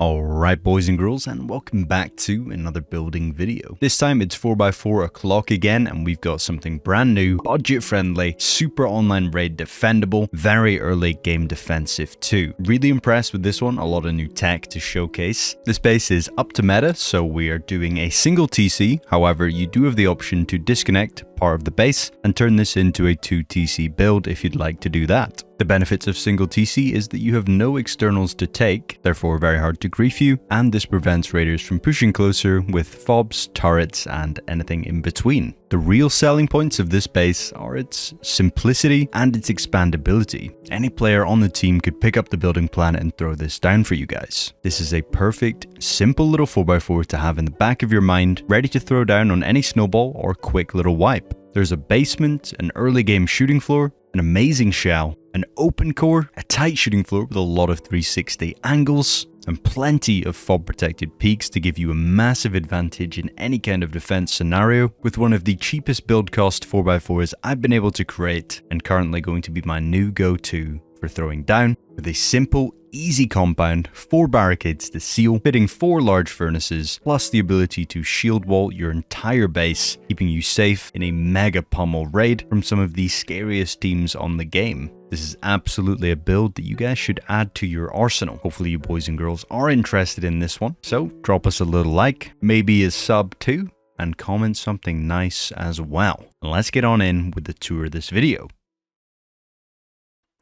Alright boys and girls, and welcome back to another building video. This time it's 4x4 o'clock again, and we've got something brand new, budget friendly, super online raid defendable, very early game defensive too. Really impressed with this one, a lot of new tech to showcase. This base is up to meta, so we are doing a single TC, however you do have the option to disconnect part of the base and turn this into a 2 TC build if you'd like to do that. The benefits of single TC is that you have no externals to take, therefore very hard to grief you, and this prevents raiders from pushing closer with fobs, turrets, and anything in between. The real selling points of this base are its simplicity and its expandability. Any player on the team could pick up the building plan and throw this down for you guys. This is a perfect, simple little 4x4 to have in the back of your mind, ready to throw down on any snowball or quick little wipe. There's a basement, an early game shooting floor, an amazing shell, an open core, a tight shooting floor with a lot of 360 angles, and plenty of fob protected peaks to give you a massive advantage in any kind of defense scenario, with one of the cheapest build cost 4x4s I've been able to create, and currently going to be my new go-to for throwing down, with a simple, easy compound, 4 barricades to seal, fitting 4 large furnaces, plus the ability to shield wall your entire base, keeping you safe in a mega pummel raid from some of the scariest teams on the game. This is absolutely a build that you guys should add to your arsenal. Hopefully you boys and girls are interested in this one, so drop us a little like, maybe a sub too, and comment something nice as well. Let's get on in with the tour of this video.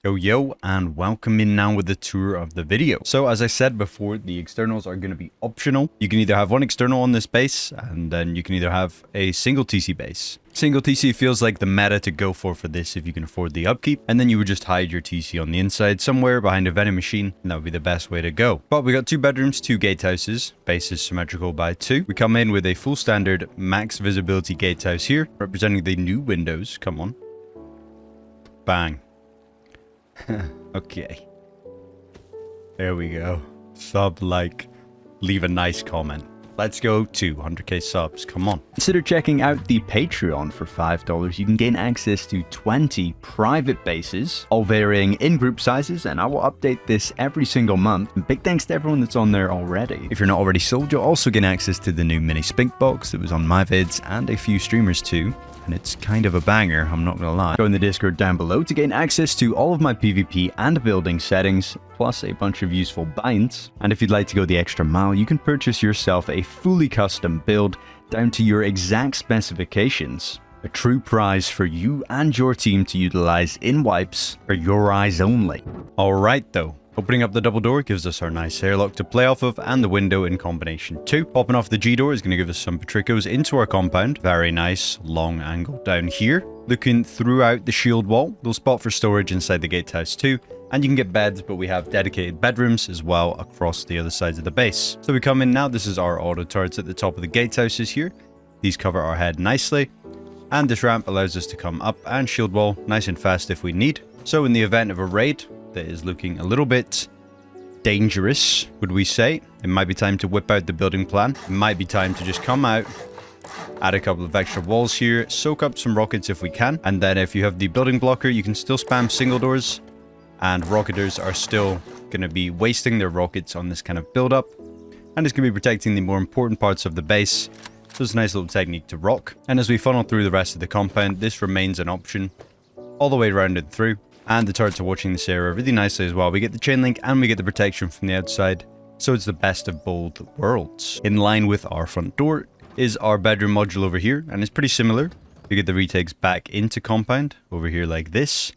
Yo, and welcome in now with the tour of the video. So as I said before, the externals are going to be optional. You can either have one external on this base, and then you can either have a single TC base. Single TC feels like the meta to go for this if you can afford the upkeep, and then you would just hide your TC on the inside somewhere behind a vending machine, and that would be the best way to go. But we got 2 bedrooms, 2 gatehouses, base is symmetrical by 2. We come in with a full standard max visibility gatehouse here, representing the new windows. Come on. Bang. Okay. There we go. Sub, like, leave a nice comment. Let's go to 100k subs. Come on. Consider checking out the Patreon for $5. You can gain access to 20 private bases, all varying in group sizes, and I will update this every single month. And big thanks to everyone that's on there already. If you're not already sold, you'll also gain access to the new mini spink box that was on my vids and a few streamers too. And it's kind of a banger, I'm not gonna lie. Join the Discord down below to gain access to all of my PvP and building settings, plus a bunch of useful binds. And if you'd like to go the extra mile, you can purchase yourself a fully custom build down to your exact specifications. A true prize for you and your team to utilize in wipes for your eyes only. Alright though. Opening up the double door gives us our nice airlock to play off of, and the window in combination too. Popping off the G door is going to give us some patricos into our compound. Very nice long angle down here. Looking throughout the shield wall, there'll spot for storage inside the gatehouse too. And you can get beds, but we have dedicated bedrooms as well across the other sides of the base. So we come in now, this is our auto turrets at the top of the gatehouses here. These cover our head nicely. And this ramp allows us to come up and shield wall nice and fast if we need. So in the event of a raid that is looking a little bit dangerous, would we say, it might be time to whip out the building plan. It might be time to just come out, add a couple of extra walls here, soak up some rockets if we can, and then if you have the building blocker, you can still spam single doors, and rocketers are still going to be wasting their rockets on this kind of build up, and it's going to be protecting the more important parts of the base. So it's a nice little technique to rock. And as we funnel through the rest of the compound, this remains an option all the way around and through. And the turrets are watching this area really nicely as well. We get the chain link and we get the protection from the outside. So it's the best of both worlds. In line with our front door is our bedroom module over here. And it's pretty similar. We get the retakes back into compound over here like this.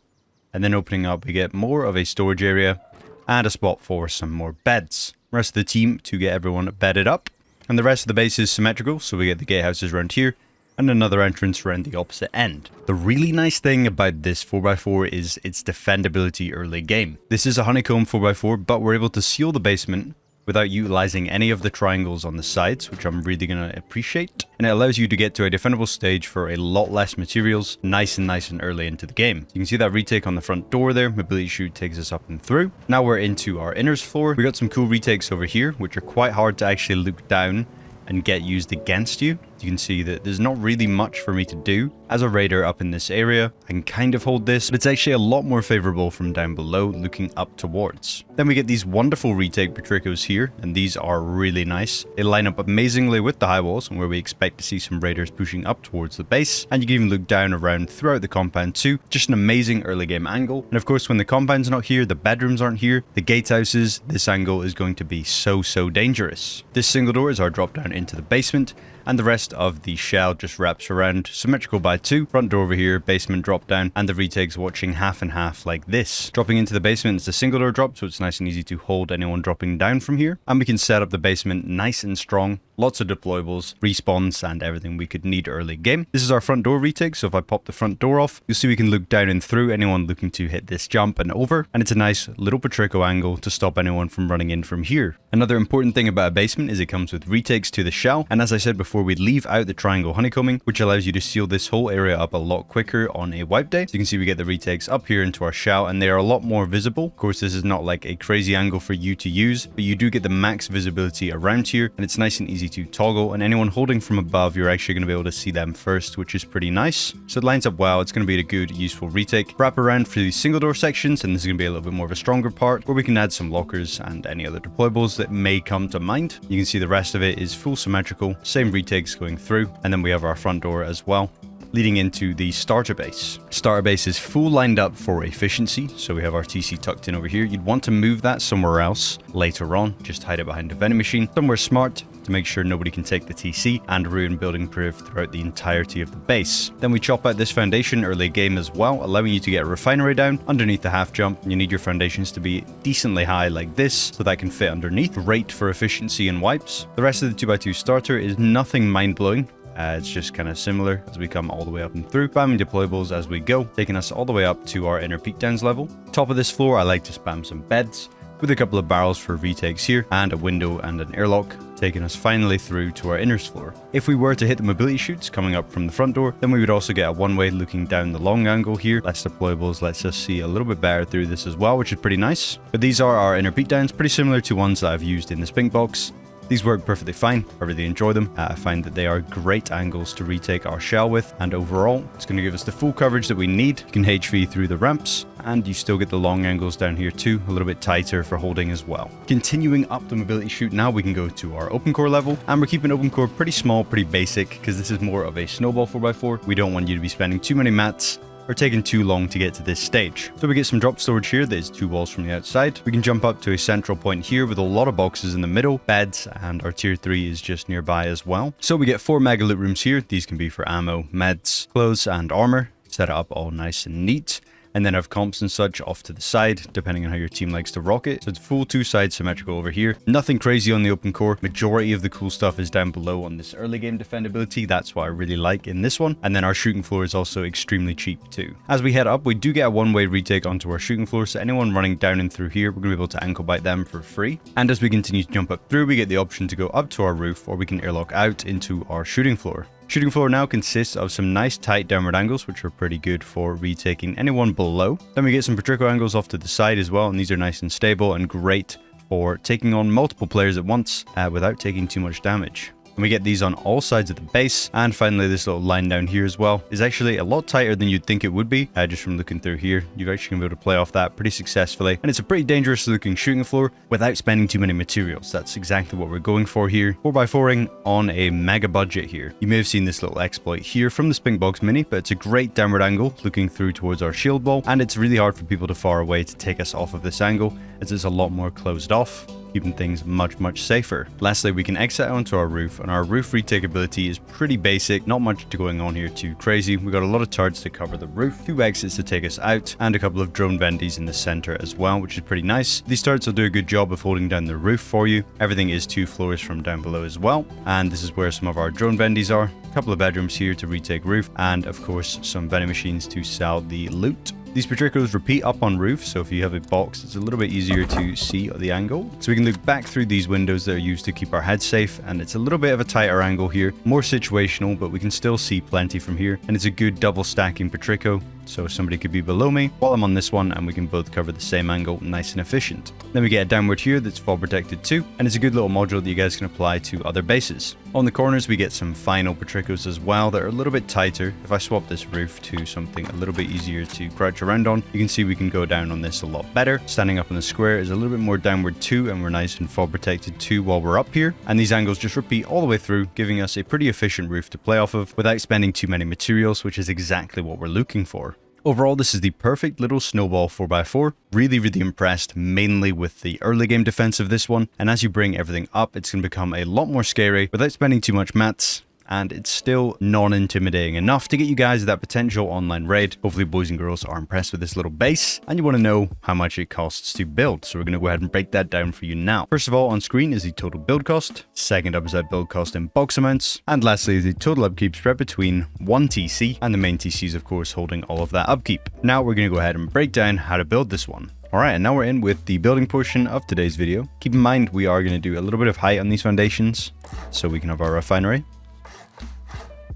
And then opening up, we get more of a storage area and a spot for some more beds. Rest of the team to get everyone bedded up. And the rest of the base is symmetrical. So we get the gatehouses around here. And another entrance around the opposite end. The really nice thing about this 4x4 is its defendability early game. This is a honeycomb 4x4, but we're able to seal the basement without utilizing any of the triangles on the sides, which I'm really going to appreciate. And it allows you to get to a defendable stage for a lot less materials, nice and early into the game. You can see that retake on the front door there. Mobility chute takes us up and through. Now we're into our inners floor. We got some cool retakes over here, which are quite hard to actually look down and get used against you. you can see that there's not really much for me to do. As a raider up in this area, I can kind of hold this, but it's actually a lot more favorable from down below looking up towards. Then we get these wonderful retake Patricos here, and these are really nice. They line up amazingly with the high walls and where we expect to see some raiders pushing up towards the base, and you can even look down around throughout the compound too. Just an amazing early game angle. And of course, when the compound's not here, the bedrooms aren't here, the gatehouses, this angle is going to be so dangerous. This single door is our drop down into the basement, and the rest of the shell just wraps around, symmetrical by 2, front door over here, basement drop down, and the retakes watching half and half like this. Dropping into the basement is a single door drop, so it's nice and easy to hold anyone dropping down from here, and we can set up the basement nice and strong. Lots of deployables, respawns, and everything we could need early game. This is our front door retake, so if I pop the front door off, you'll see we can look down and through anyone looking to hit this jump and over, and it's a nice little Patrico angle to stop anyone from running in from here. Another important thing about a basement is it comes with retakes to the shell, and as I said before, we leave out the triangle honeycombing, which allows you to seal this whole area up a lot quicker on a wipe day. So you can see we get the retakes up here into our shell, and they are a lot more visible. Of course, this is not like a crazy angle for you to use, but you do get the max visibility around here, and it's nice and easy to toggle, and anyone holding from above, you're actually going to be able to see them first, which is pretty nice. So it lines up well. It's going to be a good, useful retake. Wrap around for these single door sections, and this is going to be a little bit more of a stronger part where we can add some lockers and any other deployables that may come to mind. You can see the rest of it is full symmetrical, same retakes going through, and then we have our front door as well, leading into the starter base. Starter base is full lined up for efficiency, so we have our TC tucked in over here. You'd want to move that somewhere else later on, just hide it behind a vending machine, somewhere smart to make sure nobody can take the TC and ruin building proof throughout the entirety of the base. Then we chop out this foundation early game as well, allowing you to get a refinery down underneath the half jump. You need your foundations to be decently high like this, so that can fit underneath. Great for efficiency and wipes. The rest of the 2x2 starter is nothing mind-blowing. It's just kind of similar as we come all the way up and through, spamming deployables as we go, taking us all the way up to our inner peak downs level. Top of this floor, I like to spam some beds with a couple of barrels for retakes here, and a window and an airlock, taking us finally through to our inners floor. If we were to hit the mobility chutes coming up from the front door, then we would also get a one-way looking down the long angle here. Less deployables lets us see a little bit better through this as well, which is pretty nice. But these are our inner peak downs, pretty similar to ones that I've used in the Spink box. These work perfectly fine. I really enjoy them. I find that they are great angles to retake our shell with, and overall, it's going to give us the full coverage that we need. You can HV through the ramps, and you still get the long angles down here too, a little bit tighter for holding as well. Continuing up the mobility chute now, we can go to our OPENCORE level, and we're keeping OPENCORE pretty small, pretty basic, because this is more of a snowball 4x4. We don't want you to be spending too many mats or taking too long to get to this stage. So we get some drop storage here that is 2 walls from the outside. We can jump up to a central point here with a lot of boxes in the middle, beds, and our tier 3 is just nearby as well. So we get 4 mega loot rooms here. These can be for ammo, meds, clothes, and armor. Set it up all nice and neat. And then have comps and such off to the side, depending on how your team likes to rock it. So it's full 2-side symmetrical over here. Nothing crazy on the OPENCORE. Majority of the cool stuff is down below on this early game defendability. That's what I really like in this one. And then our shooting floor is also extremely cheap too. As we head up, we do get a one-way retake onto our shooting floor. So anyone running down and through here, we're going to be able to ankle bite them for free. And as we continue to jump up through, we get the option to go up to our roof, or we can airlock out into our shooting floor. Shooting floor now consists of some nice tight downward angles, which are pretty good for retaking anyone below. Then we get some Patrico angles off to the side as well, and these are nice and stable and great for taking on multiple players at once without taking too much damage. And we get these on all sides of the base. And finally, this little line down here as well is actually a lot tighter than you'd think it would be. Just from looking through here, you're actually going to be able to play off that pretty successfully. And it's a pretty dangerous looking shooting floor without spending too many materials. That's exactly what we're going for here. 4x4ing on a mega budget here. You may have seen this little exploit here from the Spink Box Mini, but it's a great downward angle looking through towards our shield wall. And it's really hard for people to far away to take us off of this angle, as it's a lot more closed off, keeping things much safer. Lastly, we can exit onto our roof, and our roof retakeability is pretty basic. Not much going on here too crazy. We got a lot of turrets to cover the roof, 2 exits to take us out, and a couple of drone bendies in the center as well, which is pretty nice. These turrets will do a good job of holding down the roof for you. Everything is 2 floors from down below as well, and this is where some of our drone bendies are. A couple of bedrooms here to retake roof, and of course some vending machines to sell the loot. These Patricos repeat up on roof, so if you have a box, it's a little bit easier to see the angle. So we can look back through these windows that are used to keep our heads safe, and it's a little bit of a tighter angle here, more situational, but we can still see plenty from here. And it's a good double stacking Patrico, so somebody could be below me while I'm on this one, and we can both cover the same angle, nice and efficient. Then we get a downward here that's fall protected too, and it's a good little module that you guys can apply to other bases. On the corners, we get some final Patricos as well that are a little bit tighter. If I swap this roof to something a little bit easier to crouch around on, you can see we can go down on this a lot better. Standing up on the square is a little bit more downward too, and we're nice and fall protected too while we're up here. And these angles just repeat all the way through, giving us a pretty efficient roof to play off of without spending too many materials, which is exactly what we're looking for. Overall, this is the perfect little snowball 4x4. Really impressed, mainly with the early game defense of this one. And as you bring everything up, it's going to become a lot more scary without spending too much mats. And it's still non-intimidating enough to get you guys that potential online raid. Hopefully boys and girls are impressed with this little base, and you want to know how much it costs to build. So we're going to go ahead and break that down for you now. First of all, on screen is the total build cost. Second up is that build cost in box amounts. And lastly is the total upkeep spread between one TC, and the main TC is of course holding all of that upkeep. Now we're going to go ahead and break down how to build this one. Alright, and now we're in with the building portion of today's video. Keep in mind we are going to do a little bit of height on these foundations, so we can have our refinery.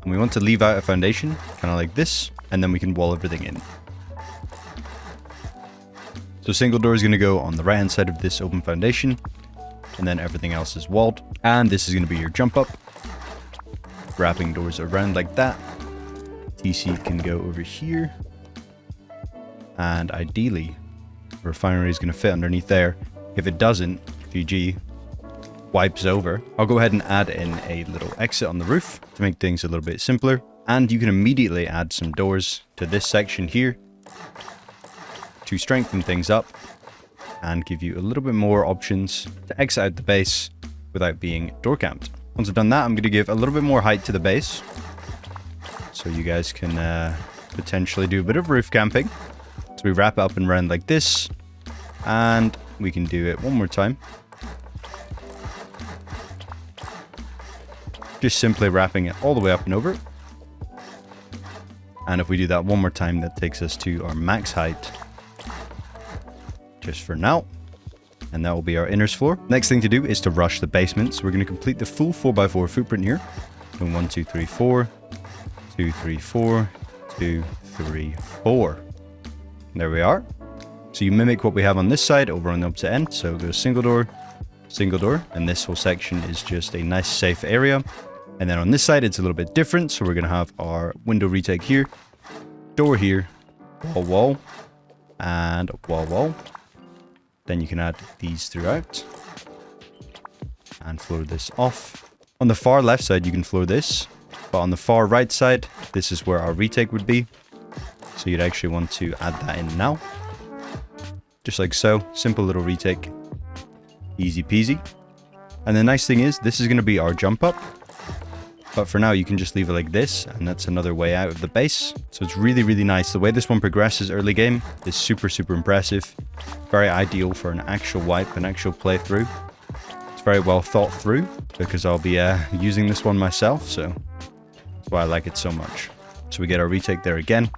And we want to leave out a foundation, kind of like this, and then we can wall everything in. So single door is going to go on the right hand side of this open foundation, and then everything else is walled. And this is going to be your jump up, wrapping doors around like that. TC can go over here, and ideally, the refinery is going to fit underneath there. If it doesn't, GG. Wipes over. I'll go ahead and add in a little exit on the roof to make things a little bit simpler. And you can immediately add some doors to this section here to strengthen things up and give you a little bit more options to exit out the base without being door camped. Once I've done that, I'm going to give a little bit more height to the base so you guys can potentially do a bit of roof camping. So we wrap it up and round like this, and we can do it one more time. Just simply wrapping it all the way up and over. And if we do that one more time, that takes us to our max height. Just for now. And that will be our inners floor. Next thing to do is to rush the basement. So we're going to complete the full 4x4 footprint here. From 1, 2, 3, 4. 2, 3, 4. 2, 3, 4. There we are. So you mimic what we have on this side over on the opposite end. So go single door, and this whole section is just a nice safe area. And then on this side, it's a little bit different. So we're going to have our window retake here, door here, wall, and wall. Then you can add these throughout and floor this off. On the far left side, you can floor this, but on the far right side, this is where our retake would be. So you'd actually want to add that in now. Just like so, simple little retake, easy peasy. And the nice thing is, this is going to be our jump up. But for now, you can just leave it like this, and that's another way out of the base. So it's really nice. The way this one progresses early game is super impressive. Very ideal for an actual wipe, an actual playthrough. It's very well thought through, because I'll be using this one myself, so that's why I like it so much. So we get our retake there again,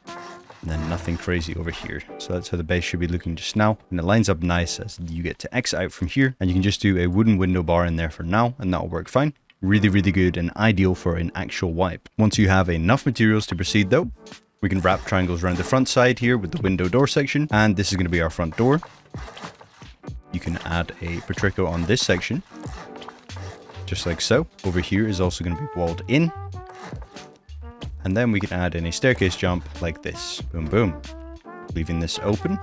and then nothing crazy over here. So that's how the base should be looking just now. And it lines up nice as you get to exit out from here, and you can just do a wooden window bar in there for now, and that'll work fine. Really good and ideal for an actual wipe. Once you have enough materials to proceed though, we can wrap triangles around the front side here with the window door section, and this is going to be our front door. You can add a Patrico on this section, just like so. Over here is also going to be walled in, and then we can add in a staircase jump like this. Boom, leaving this open,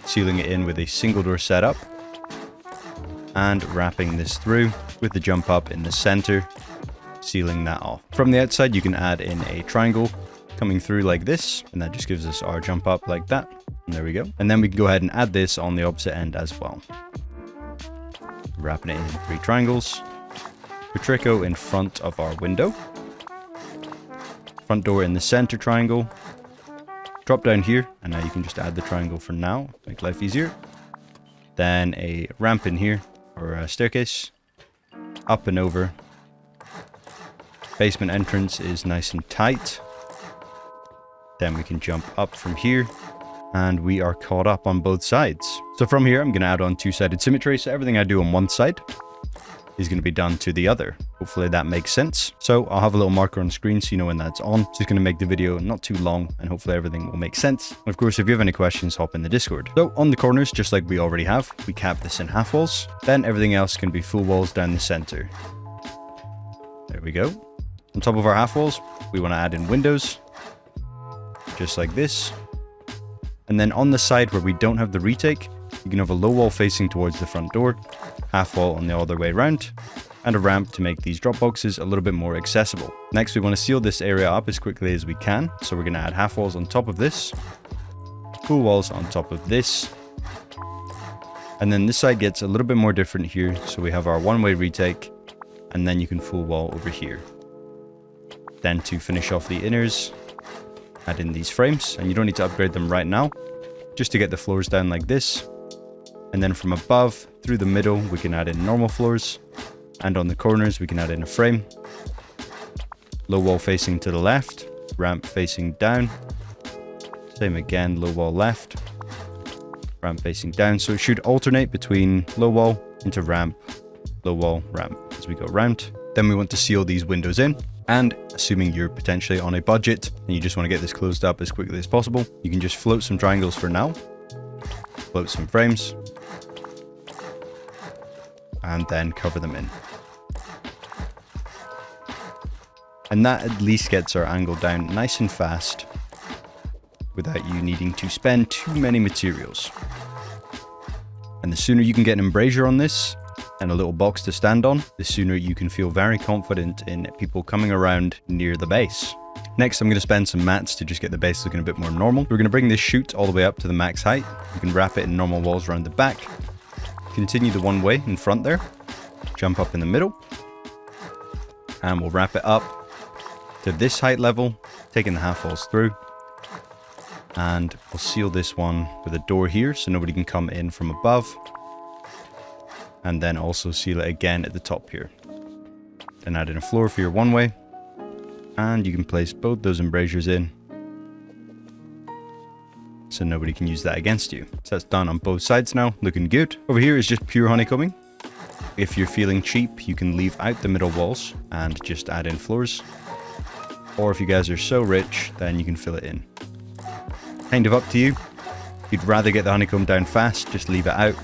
sealing it in with a single door setup, and wrapping this through with the jump up in the center, sealing that off. From the outside, you can add in a triangle coming through like this, and that just gives us our jump up like that. And there we go. And then we can go ahead and add this on the opposite end as well. Wrapping it in 3 triangles. Patrico in front of our window. Front door in the center triangle. Drop down here, and now you can just add the triangle for now, make life easier. Then a ramp in here, or a staircase. Up and over. Basement entrance is nice and tight. Then we can jump up from here, and we are caught up on both sides. So from here, I'm going to add on 2-sided symmetry, so everything I do on one side is going to be done to the other. Hopefully that makes sense. So I'll have a little marker on screen so you know when that's on. It's just going to make the video not too long, and hopefully everything will make sense. And of course, if you have any questions, hop in the Discord. So on the corners, just like we already have, we cap this in half walls. Then everything else can be full walls down the center. we go. On top of our half walls, we want to add in windows, just like this. And then on the side where we don't have the retake, you can have a low wall facing towards the front door, half wall on the other way around, and a ramp to make these drop boxes a little bit more accessible. Next, we want to seal this area up as quickly as we can. So we're going to add half walls on top of this, full walls on top of this. And then this side gets a little bit more different here. So we have our one-way retake, and then you can full wall over here. Then to finish off the inners, add in these frames, and you don't need to upgrade them right now, just to get the floors down like this. And then from above, through the middle, we can add in normal floors, and on the corners, we can add in a frame. Low wall facing to the left, ramp facing down. Same again, low wall left, ramp facing down. So it should alternate between low wall into ramp, low wall, ramp as we go around. Then we want to seal these windows in. And assuming you're potentially on a budget and you just want to get this closed up as quickly as possible, you can just float some triangles for now, float some frames, and then cover them in. And that at least gets our angle down nice and fast without you needing to spend too many materials. And the sooner you can get an embrasure on this and a little box to stand on, the sooner you can feel very confident in people coming around near the base. Next, I'm going to spend some mats to just get the base looking a bit more normal. We're going to bring this chute all the way up to the max height. You can wrap it in normal walls around the back. Continue the one way in front there. Jump up in the middle. And we'll wrap it up to this height level, taking the half walls through. And we'll seal this one with a door here so nobody can come in from above. And then also seal it again at the top here. Then add in a floor for your one way. And you can place both those embrasures in, so nobody can use that against you. So that's done on both sides now, looking good. Over here is just pure honeycombing. If you're feeling cheap, you can leave out the middle walls and just add in floors. Or if you guys are so rich, then you can fill it in. Kind of up to you. If you'd rather get the honeycomb down fast, just leave it out.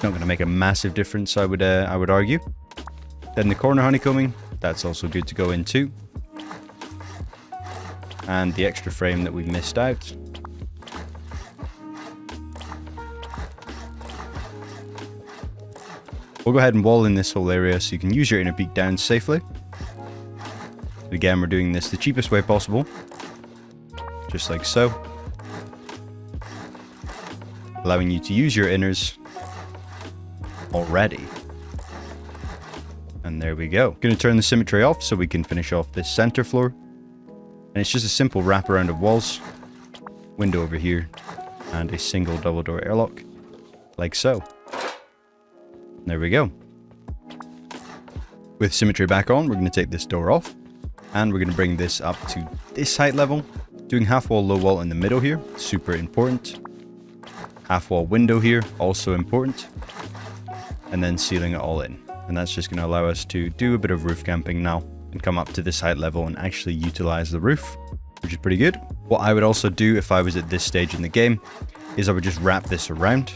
Not going to make a massive difference, I would argue. Then the corner honeycombing, that's also good to go in too. And the extra frame that we missed out. We'll go ahead and wall in this whole area so you can use your inner peak down safely. Again, we're doing this the cheapest way possible. Just like so. Allowing you to use your inners already. And there we go. Going to turn the symmetry off so we can finish off this center floor. And it's just a simple wraparound of walls, window over here, and a single double door airlock, like so. There we go. With symmetry back on, we're going to take this door off, and we're going to bring this up to this height level, doing half wall, low wall in the middle here, super important. Half wall window here, also important. And then sealing it all in. And that's just going to allow us to do a bit of roof camping now and come up to this height level and actually utilize the roof, which is pretty good. What I would also do if I was at this stage in the game is I would just wrap this around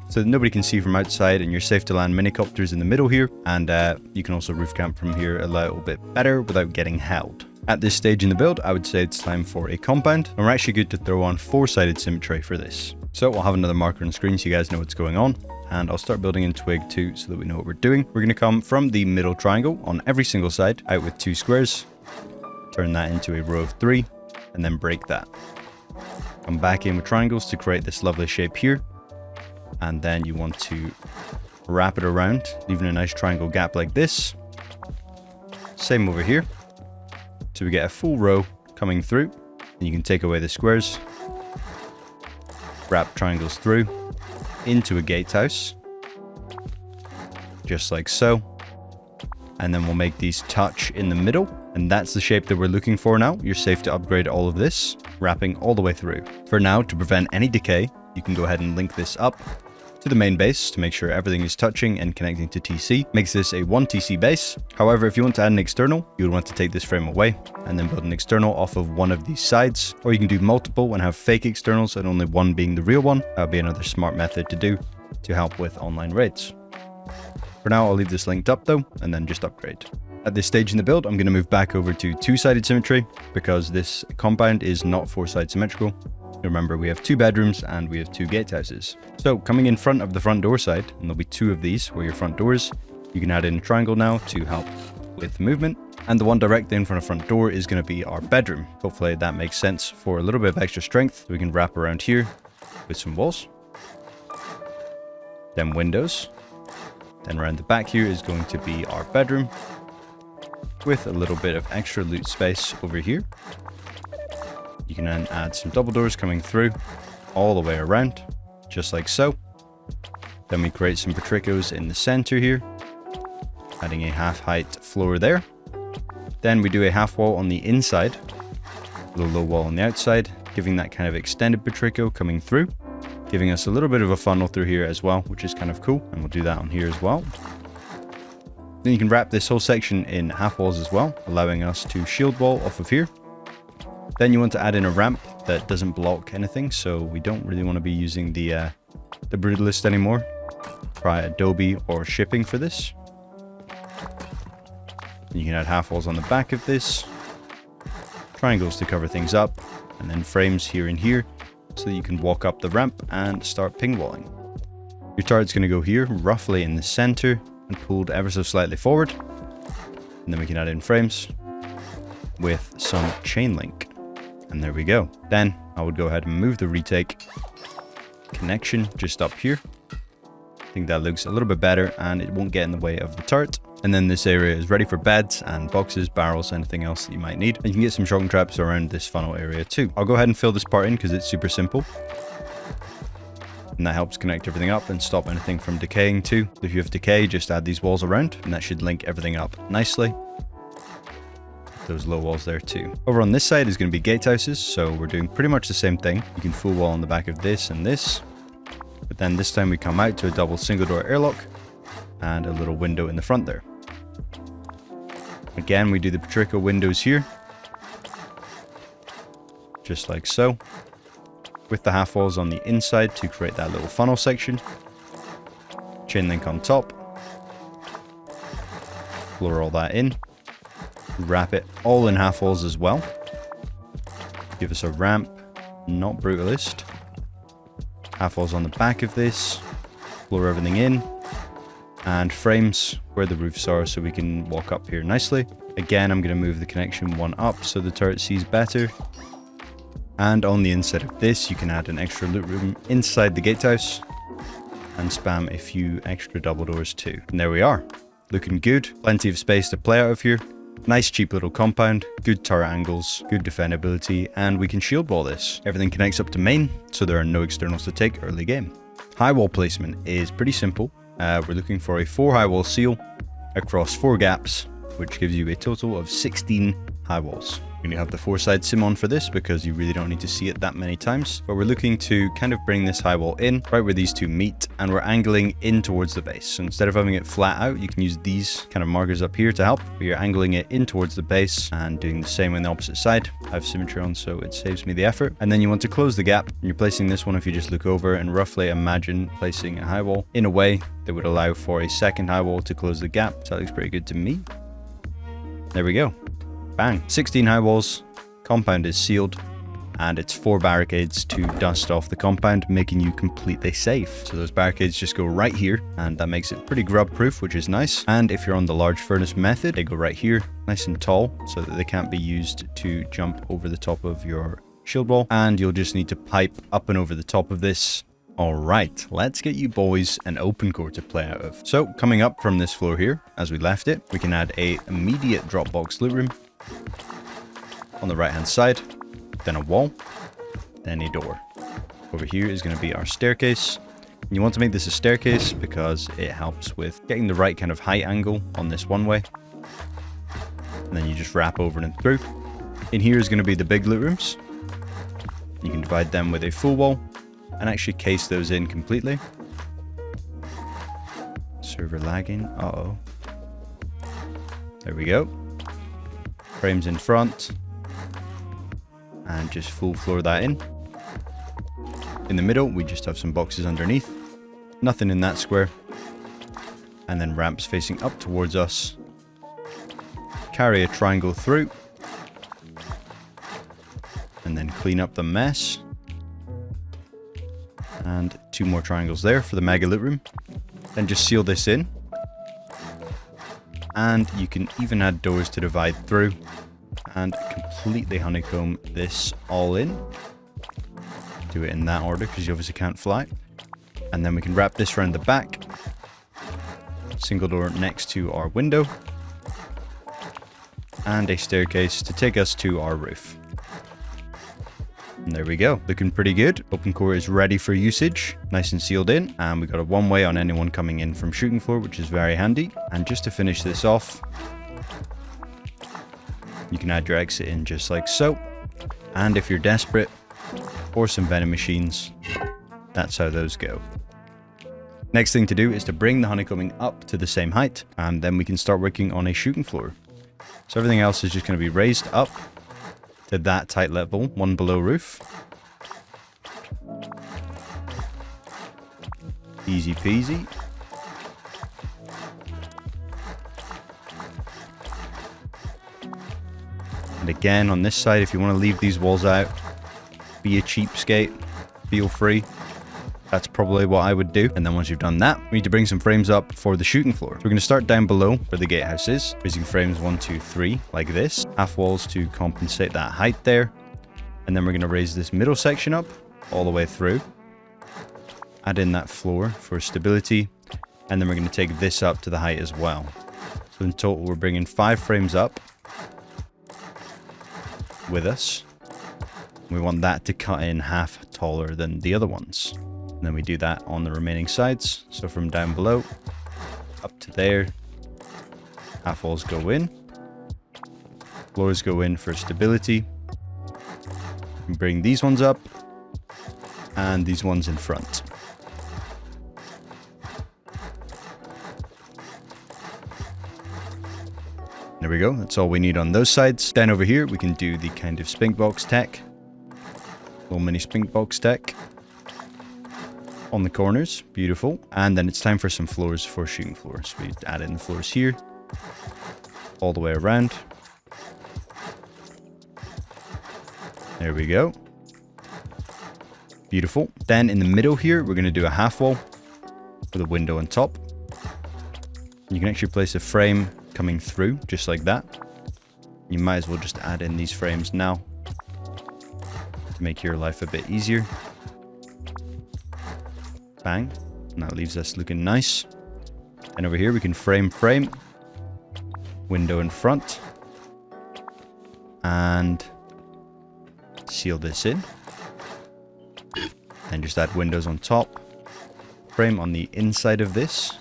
so that nobody can see from outside, and you're safe to land minicopters in the middle here, and you can also roof camp from here a little bit better without getting held. At this stage in the build, I would say it's time for a compound, and we're actually good to throw on 4-sided symmetry for this. So we'll have another marker on the screen so you guys know what's going on. And I'll start building in twig too so that we know what we're doing. We're going to come from the middle triangle on every single side out with 2 squares. Turn that into a row of 3 and then break that. Come back in with triangles to create this lovely shape here. And then you want to wrap it around, leaving a nice triangle gap like this. Same over here. So we get a full row coming through. And you can take away the squares. Wrap triangles through into a gatehouse, just like so. And then we'll make these touch in the middle, and that's the shape that we're looking for now. You're safe to upgrade all of this, wrapping all the way through. For now, to prevent any decay, you can go ahead and link this up to the main base to make sure everything is touching and connecting to TC. Makes this a 1 TC base. However, if you want to add an external, you would want to take this frame away and then build an external off of one of these sides, or you can do multiple and have fake externals and only one being the real one. That would be another smart method to do to help with online raids. For now, I'll leave this linked up though, and then just upgrade. At this stage in the build, I'm going to move back over to two-sided symmetry because this compound is not four-side symmetrical. Remember, we have 2 bedrooms and we have 2 gatehouses. So coming in front of the front door side, and there'll be 2 of these where your front doors, you can add in a triangle now to help with movement. And the one directly in front of front door is going to be our bedroom. Hopefully that makes sense for a little bit of extra strength. We can wrap around here with some walls. Then windows. Then around the back here is going to be our bedroom with a little bit of extra loot space over here. You can then add some double doors coming through all the way around, just like so. Then we create some patricos in the center here, adding a half height floor there. Then we do a half wall on the inside, with a low wall on the outside, giving that kind of extended patrico coming through, giving us a little bit of a funnel through here as well, which is kind of cool. And we'll do that on here as well. Then you can wrap this whole section in half walls as well, allowing us to shield wall off of here. Then you want to add in a ramp that doesn't block anything, so we don't really want to be using the brutalist anymore. Try Adobe or shipping for this. And you can add half walls on the back of this, triangles to cover things up, and then frames here and here, so that you can walk up the ramp and start ping walling. Your turret's going to go here, roughly in the center, and pulled ever so slightly forward. And then we can add in frames with some chain link. And there we go. Then I would go ahead and move the retake connection just up here. I think that looks a little bit better and it won't get in the way of the turret. And then this area is ready for beds and boxes, barrels, anything else that you might need. And you can get some shotgun traps around this funnel area too. I'll go ahead and fill this part in because it's super simple. And that helps connect everything up and stop anything from decaying too. If you have decay, just add these walls around and that should link everything up nicely. Those low walls there too. Over on this side is going to be gatehouses, so we're doing pretty much the same thing. You can full wall on the back of this and this, but then this time we come out to a double single door airlock and a little window in the front there. Again, we do the patrico windows here, just like so, with the half walls on the inside to create that little funnel section. Chain link on top, floor all that in. Wrap it all in half walls as well. Give us a ramp, not brutalist. Half walls on the back of this. Floor everything in. And frames where the roofs are so we can walk up here nicely. Again, I'm going to move the connection one up so the turret sees better. And on the inside of this, you can add an extra loot room inside the gatehouse. And spam a few extra double doors too. And there we are. Looking good. Plenty of space to play out of here. Nice cheap little compound, good turret angles, good defendability, and we can shield wall this. Everything connects up to main, so there are no externals to take early game. High wall placement is pretty simple. We're looking for a 4 high wall seal across 4 gaps, which gives you a total of 16 high walls. You're going to have the 4-side sim on for this because you really don't need to see it that many times. But we're looking to kind of bring this high wall in right where these two meet, and we're angling in towards the base. So instead of having it flat out, you can use these kind of markers up here to help. We are angling it in towards the base and doing the same on the opposite side. I have symmetry on, so it saves me the effort. And then you want to close the gap. And you're placing this one if you just look over and roughly imagine placing a high wall in a way that would allow for a second high wall to close the gap. So that looks pretty good to me. There we go. Bang. 16 high walls, compound is sealed, and it's 4 barricades to dust off the compound, making you completely safe. So those barricades just go right here, and that makes it pretty grub proof, which is nice. And if you're on the large furnace method, they go right here, nice and tall, so that they can't be used to jump over the top of your shield wall. And you'll just need to pipe up and over the top of this. Alright, let's get you boys an open core to play out of. So coming up from this floor here, as we left it, we can add a immediate drop box loot room on the right hand side, then a wall, then a door. Over here is going to be our staircase. You want to make this a staircase because it helps with getting the right kind of height angle on this one way. And then you just wrap over and through. In here is going to be the big loot rooms. You can divide them with a full wall and actually case those in completely. Server lagging. Uh-oh. There we go. Frames in front. And just full floor that in. In the middle, we just have some boxes underneath. Nothing in that square. And then ramps facing up towards us. carry a triangle through, and then clean up the mess. And 2 more triangles there for the mega loot room. Then just seal this in. And you can even add doors to divide through and completely honeycomb this all in. Do it in that order because you obviously can't fly. And then we can wrap this around the back. Single door next to our window. And a staircase to take us to our roof. And there we go, looking pretty good. OPENCORE is ready for usage, nice and sealed in. And we got a one-way on anyone coming in from shooting floor, which is very handy. And just to finish this off, you can add your exit in just like so. And if you're desperate, or some venom machines, that's how those go. Next thing to do is to bring the honeycombing up to the same height, and then we can start working on a shooting floor. So everything else is just going to be raised up to that tight level, 1 below roof. Easy peasy. And again, on this side, if you want to leave these walls out, be a cheapskate, feel free. That's probably what I would do. And then once you've done that, we need to bring some frames up for the shooting floor. So we're going to start down below where the gatehouse is, raising frames 1, 2, 3 like this. Half walls to compensate that height there. And then we're going to raise this middle section up all the way through. Add in that floor for stability. And then we're going to take this up to the height as well. So in total, we're bringing 5 frames up with us. We want that to cut in half taller than the other ones. And then we do that on the remaining sides. So from down below up to there, half walls go in, floors go in for stability. We bring these ones up and these ones in front. There we go, that's all we need on those sides. Then over here we can do the kind of spink box tech, little mini spink box tech on the corners. Beautiful. And then it's time for some floors for shooting floors. So we add in the floors here all the way around. There we go. Beautiful. Then in the middle here, we're going to do a half wall with a window on top. You can actually place a frame coming through just like that. You might as well just add in these frames now to make your life a bit easier. Bang. And that leaves us looking nice. And over here we can frame, window in front, and seal this in. And just add windows on top. Frame on the inside of this,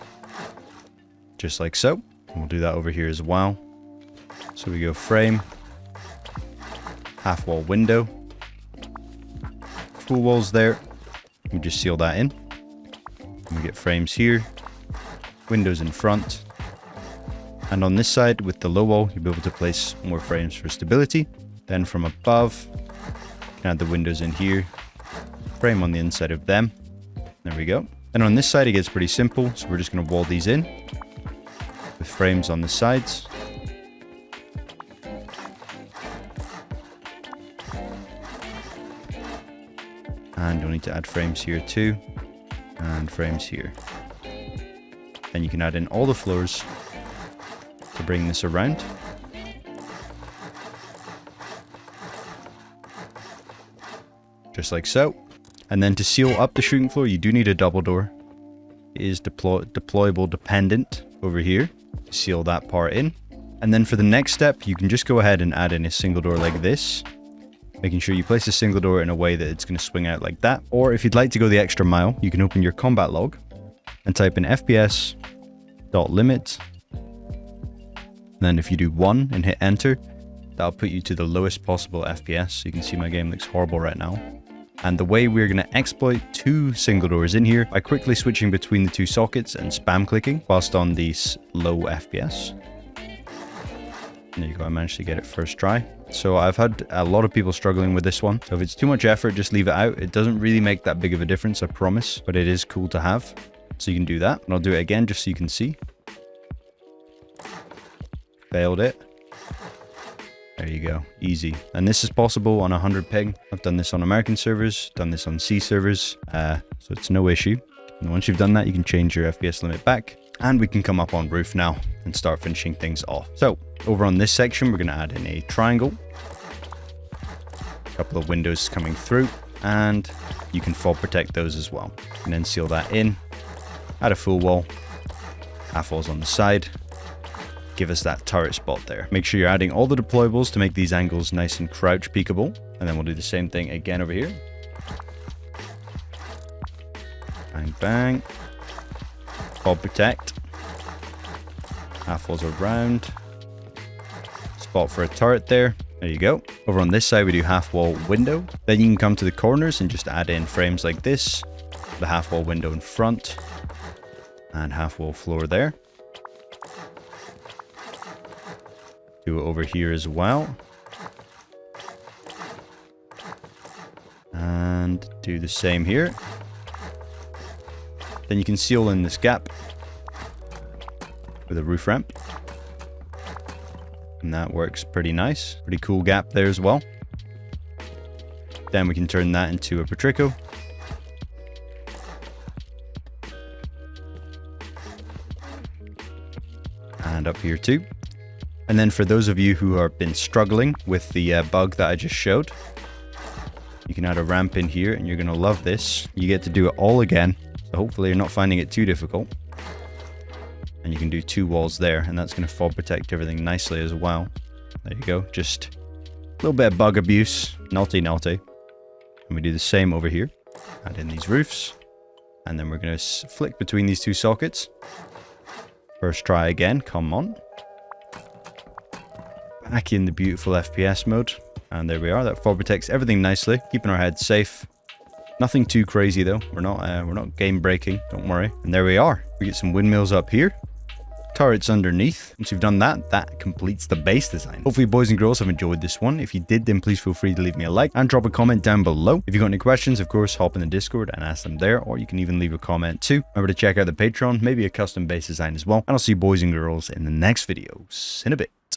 just like so. And we'll do that over here as well. So we go frame, half wall window, full walls there. We just seal that in. And we get frames here, windows in front. And on this side with the low wall, you'll be able to place more frames for stability. Then from above, you can add the windows in here, frame on the inside of them. There we go. And on this side, it gets pretty simple. So we're just going to wall these in with frames on the sides. And you'll need to add frames here too, and frames here. Then you can add in all the floors to bring this around. Just like so. And then to seal up the shooting floor, you do need a double door. It is deployable dependent over here to seal that part in. And then for the next step, you can just go ahead and add in a single door like this, making sure you place a single door in a way that it's going to swing out like that. Or if you'd like to go the extra mile, you can open your combat log and type in fps.limit. And then if you do 1 and hit enter, that'll put you to the lowest possible FPS. So you can see my game looks horrible right now. And the way we're going to exploit 2 single doors in here by quickly switching between the 2 sockets and spam clicking whilst on these low FPS. There you go, I managed to get it first try. So I've had a lot of people struggling with this one. So if it's too much effort, just leave it out. It doesn't really make that big of a difference, I promise, but it is cool to have. So you can do that. And I'll do it again just so you can see. Failed it. There you go. Easy. And this is possible on 100 ping. I've done this on American servers, done this on C servers, so it's no issue. And once you've done that, you can change your FPS limit back, and we can come up on roof now and start finishing things off. So over on this section, we're going to add in a triangle, a couple of windows coming through, and you can fall protect those as well. And then seal that in, add a full wall, half walls on the side, give us that turret spot there. Make sure you're adding all the deployables to make these angles nice and crouch peekable. And then we'll do the same thing again over here. Bang, bang. Fall protect. Half walls around. Spot for a turret there. There you go. Over on this side, we do half wall window. Then you can come to the corners and just add in frames like this. The half wall window in front. And half wall floor there. Do it over here as well. And do the same here. Then you can seal in this gap with a roof ramp. And that works pretty nice. Pretty cool gap there as well. Then we can turn that into a Patrico. And up here too. And then for those of you who have been struggling with the bug that I just showed, you can add a ramp in here and you're going to love this. You get to do it all again. So hopefully you're not finding it too difficult. And you can do 2 walls there, and that's going to fall protect everything nicely as well. There you go. Just a little bit of bug abuse. Naughty, naughty. And we do the same over here. Add in these roofs. And then we're going to flick between these 2 sockets. First try again. Come on. Back in the beautiful FPS mode. And there we are. That fall protects everything nicely. Keeping our heads safe. Nothing too crazy though. We're not game breaking. Don't worry. And there we are. We get some windmills up here. Turrets underneath. Once you've done that, that completes the base design. Hopefully boys and girls have enjoyed this one. If you did, then please feel free to leave me a like and drop a comment down below. If you've got any questions, of course, hop in the Discord and ask them there, or you can even leave a comment too. Remember to check out the Patreon, maybe a custom base design as well. And I'll see you boys and girls in the next videos in a bit.